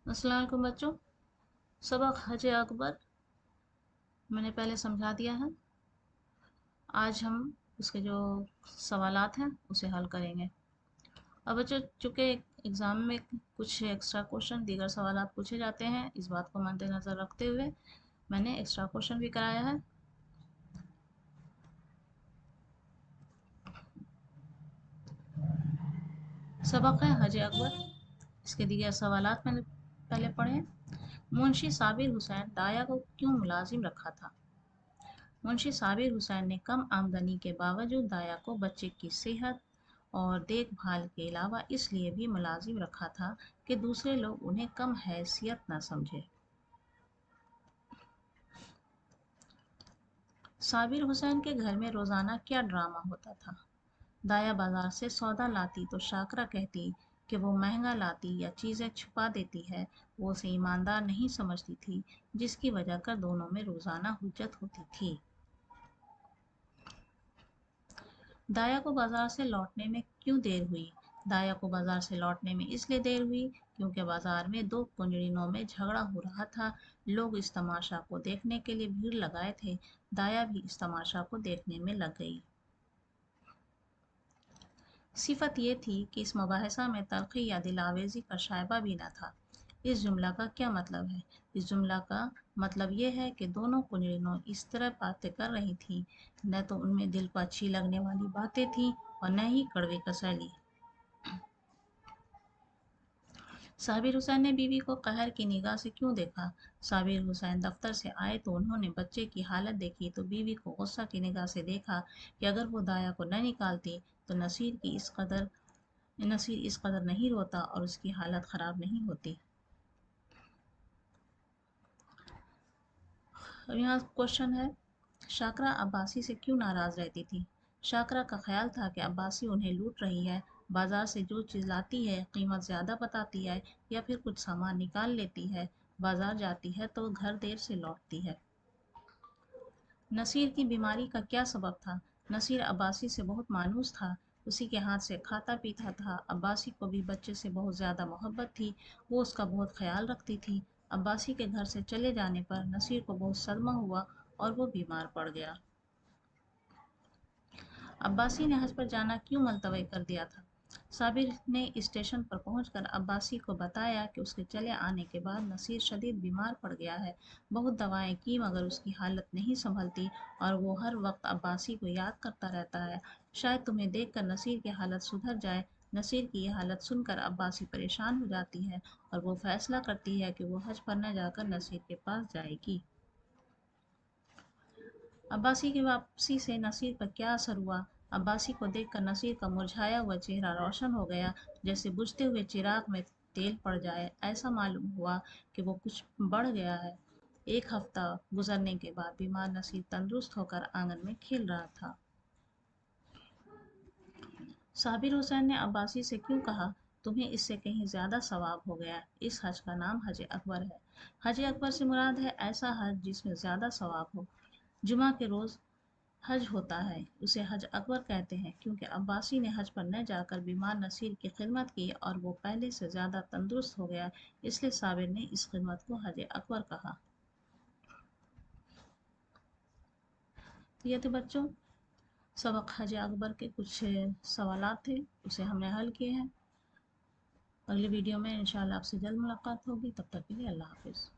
अस्सलाम वालेकुम बच्चों। सबक हज अकबर मैंने पहले समझा दिया है। आज हम उसके जो सवालात हैं उसे हल करेंगे। अब बच्चों, चूँकि एग्ज़ाम में कुछ एक्स्ट्रा क्वेश्चन दीगर सवालात पूछे जाते हैं, इस बात को मद्देनज़र रखते हुए मैंने एक्स्ट्रा क्वेश्चन भी कराया है। सबक है हज अकबर। इसके दीगर सवालात मैंने पहले पढ़े। मुंशी साबिर हुसैन दाया को क्यों मुलाजिम रखा था? मुंशी साबिर हुसैन ने कम आमदनी के बावजूद दाया को बच्चे की सेहत और देखभाल के अलावा इसलिए भी मुलाजिम रखा था कि दूसरे लोग उन्हें कम हैसियत न समझे। साबिर हुसैन के घर में रोज़ाना क्या ड्रामा होता था? दाया बाजार से सौदा लाती तो शाकरा कहती कि वो महंगा लाती या चीज़ें छुपा देती है। वो उसे ईमानदार नहीं समझती थी, जिसकी वजह कर दोनों में रोज़ाना हुज्जत होती थी। दाया को बाजार से लौटने में क्यों देर हुई? दाया को बाजार से लौटने में इसलिए देर हुई क्योंकि बाजार में दो कुंजड़िनों में झगड़ा हो रहा था। लोग इस तमाशा को देखने के लिए भीड़ लगाए थे। दाया भी इस तमाशा को देखने में लग गई। सिफत ये थी कि इस मुबाहिसा में तल्खी या दिलावेजी का शायबा भी न था। इस जुमला का क्या मतलब है? इस जुमला का मतलब ये है कि दोनों कुंजड़िनों इस तरह बातें कर रही थीं, न तो उनमें दिल को अच्छी लगने वाली बातें थीं और न ही कड़वे कसैली। साबिर हुसैन ने बीवी को कहर की निगाह से क्यों देखा? साबिर हुसैन दफ्तर से आए तो उन्होंने बच्चे की हालत देखी तो बीवी को गुस्सा की निगाह से देखा कि अगर वो दाया को न निकालती तो नसीर इस कदर नहीं रोता और उसकी हालत ख़राब नहीं होती। अब यहाँ क्वेश्चन है, शाकरा अब्बासी से क्यों नाराज़ रहती थी? शाकरा का ख्याल था कि अब्बासी उन्हें लूट रही है। बाजार से जो चीज़ लाती है कीमत ज़्यादा बताती है या फिर कुछ सामान निकाल लेती है। बाजार जाती है तो घर देर से लौटती है। नसीर की बीमारी का क्या सबब था? नसीर अब्बासी से बहुत मायूस था। उसी के हाथ से खाता पीता था। अब्बासी को भी बच्चे से बहुत ज़्यादा मोहब्बत थी। वो उसका बहुत ख्याल रखती थी। अब्बासी के घर से चले जाने पर नसीर को बहुत सदमा हुआ और वो बीमार पड़ गया। अब्बासी ने हज पर जाना क्यों मुलतवी कर दिया था? साबिर ने स्टेशन पर पहुंचकर अब्बासी को बताया कि उसके चले आने के बाद नसीर शदीद बीमार पड़ गया है। बहुत दवाएं की मगर उसकी हालत नहीं संभलती और वो हर वक्त अब्बासी को याद करता रहता है। शायद तुम्हें देखकर नसीर की हालत सुधर जाए। नसीर की यह हालत सुनकर अब्बासी परेशान हो जाती है और वो फैसला करती है कि वो हज पर न जाकर नसीर के पास जाएगी। अब्बासी की वापसी से नसीर पर क्या असर हुआ? अब्बासी को देखकर नसीर का मुरझाया हुआ चेहरा रोशन हो गया, जैसे बुझते हुए चिराग में तेल पड़ जाए। ऐसा मालूम हुआ कि वो कुछ बढ़ गया है। एक हफ्ता गुजरने के बाद बीमार नसीर तंदुरुस्त होकर आंगन में खेल रहा था। साबिर हुसैन ने अब्बासी से क्यों कहा, तुम्हें इससे कहीं ज़्यादा सवाब हो गया? इस हज का नाम हज अकबर है। हज अकबर से मुराद है ऐसा हज जिसमें ज़्यादा सवाब हो। जुमा के रोज़ हज होता है, उसे हज अकबर कहते हैं क्योंकि अब्बासी ने हज पर न जाकर बीमार नसीर की खिदमत की और वो पहले से ज़्यादा तंदुरुस्त हो गया, इसलिए साबिर ने इस खिदमत को हज अकबर कहा। तो ये थे बच्चों सबक हज अकबर के कुछ सवालात थे, उसे हमने हल किए हैं। अगली वीडियो में इंशाल्लाह आपसे जल्द मुलाकात होगी। तब तक के लिए अल्लाह हाफिज़।